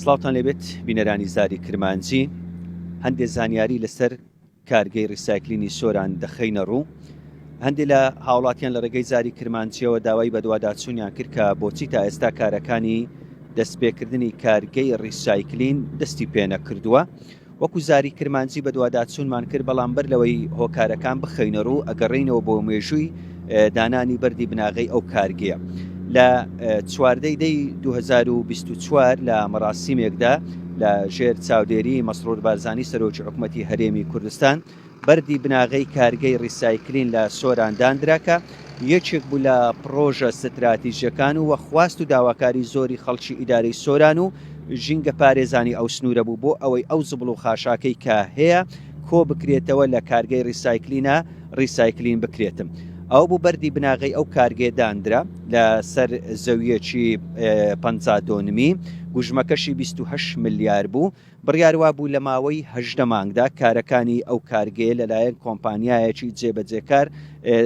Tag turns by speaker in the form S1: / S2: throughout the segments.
S1: سڵاوتان لێبێت بینەرانی زاری کرمانجی. هەندێک زانیاری لەسەر کارگەی ڕیسایکلینی سۆران دەخەینە ڕوو. هەندێک لە هاوڵاتیان لە ڕێگەی زاری کرمانجیەوە داوای بەدواداچوونیان کرد کە بۆچی تا ئێستا کارەکانی دەستپێکردنی کارگەی ڕیسایکلین دەستی پێ نەکردووە. وەکو زاری کرمانجی بەدواداچوونمان کرد، بەڵام بەر لەوەی هۆکارەکان بخەینە ڕوو ئەگەڕێینەوە بۆ مێژووی دانانی بەردی بناغەی ئەو کارگەیە. لە 14 دەی 2024 لە مەراسیمێکدا لە ژێر چاودێری مەسرور بارزانی سەرۆکی حکوومەتی هەرێمی کوردستان بەردی بناغەی کارگەی ڕیسایکلین لە سۆران دانراکە. یەکێک بوو لە پرۆژە ستراتیژیەکان و وەخواست و داواکاری زۆری خەڵکی ئیدارەی سۆران و ژینگە پارێزانی ئەو سنوورە بوو بۆ ئەوەی ئەو زبڵ و خاشاکەی کە هەیە کۆ بکرێتەوە لە کارگەی ڕیسایکلینە ڕیسایکلین بکرێتم. ئەو بوو بەردی بناغی ئەو کارگێ دانرا لە سەر زەویەکی 52 گوژمەکەشی 28 ملیار بوو. بڕیاروا بوو لە ماوەی 18 مانگدا کارەکانی ئەو کارگەیە لەلایەن کۆمپانیایەکی جێبەجێکار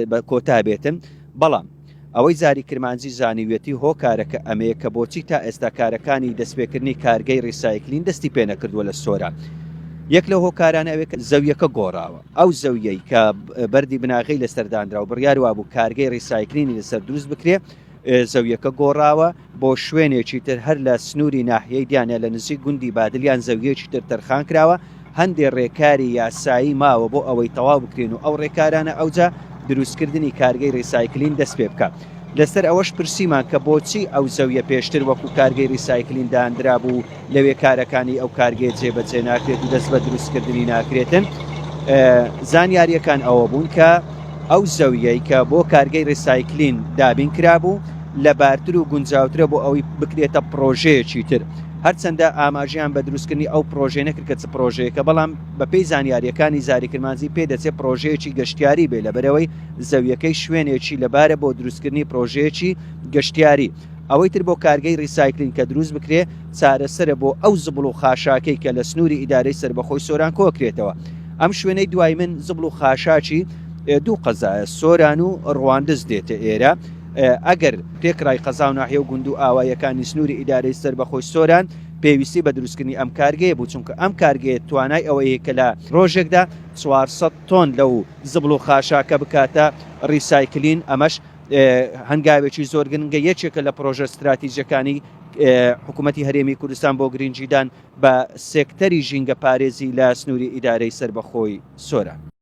S1: بە کۆتا بێتن. بەڵام ئەوەی زاری کرمانجی زانیوێتی هۆکارەکە ئەمەیە کە بۆچی تا ئێستا کارەکانی دەستپێکردنی کارگەی ڕیسایکلین دەستی پێ نەکردووە لە سۆران. یەک لە هۆکارانە ئەوێت زەویەکە گۆڕاوە. ئەو زەویەی کە بەردی بناغی لەسەردانرا و بڕیاروا بوو کارگەی ڕیسایکلینی لەسەر دروست بکرێ، زەویەکە گۆڕاوە بۆ شوێنێکی تر هەر لە سنووری ناحیەی دیانە لە نزیک گوندی بادلیان زەویەکی تر تەرخان کراوە. هەندێک ڕێکاری یاسایی ماوە بۆ ئەوەی تەواو بکرێن و ئەو ڕێکارانە ئەوجا دروستکردنی کارگەی ڕیسایکلین دەست پێ بکە. لەسەر ئەوەش پرسیمان کە بۆچی ئەو زەویە پێشتر وەکو کارگەی ڕیسایکلین دانرا بوو لەوێ کارەکانی ئەو کارگەی جێبەجێ ناکرێت و دەست بە دروستکردنی ناکرێتن. زانیاریەکان ئەوە بوون کە ئەو زەویەی کە بۆ کارگەی ڕیسایکلین دابین کرابوو لە بارتر و گونجاوترە بۆ ئەوەی بکرێتە پرۆژەیەکی تر. هەرچەندە ئاماژیان بە دروستکردنی ئەو پرۆژێ نەکرد کە چ پرۆژەیەکە، بەڵام بەپێی زانیاریەکانی زاری کرمانجی پێدەچێت پرۆژەیەکی گەشتیاری بێ لەبەرەوەی زەویەکەی شوێنێکی لەبارە بۆ دروستکردنی پرۆژەیەکی گەشتیاری. ئەوەی تر بۆ کارگەی ڕیسایکلین کە دروست بکرێ چارەسەرە بۆ ئەو زبڵ و خاشاکەی کە لە سنووری ئیدارەی سربەخۆی سۆران کۆکرێتەوە. ئەم شوێنەی دوای من زبڵ و خاشاکی دوو قەزایە سۆران و ڕواندز دێتە ئێرە. ئەگەر پێکڕای قەزا و ناحیە و گوند و ئاوایەکانی سنووری ئیدارەی سربەخۆی سۆران پێویستی بە دروستکردنی ئەم کارگەیە بوو، چونکە ئەم کارگەیە توانای ئەوەیە کە لە ڕۆژێکدا 400 تۆن لەو زبڵ و خاشاکە بکاتە ڕیسایکلین. ئەمەش هەنگاوێکی زۆر گرنگە، یەکێکە لە پرۆژە استراتیژیەکانی حکوومەتی هەرێمی کوردستان بۆ گرنگجیدان بە سێکتەری ژینگە پارێزی لە سنووری ئیدارەی سربەخۆی سۆران.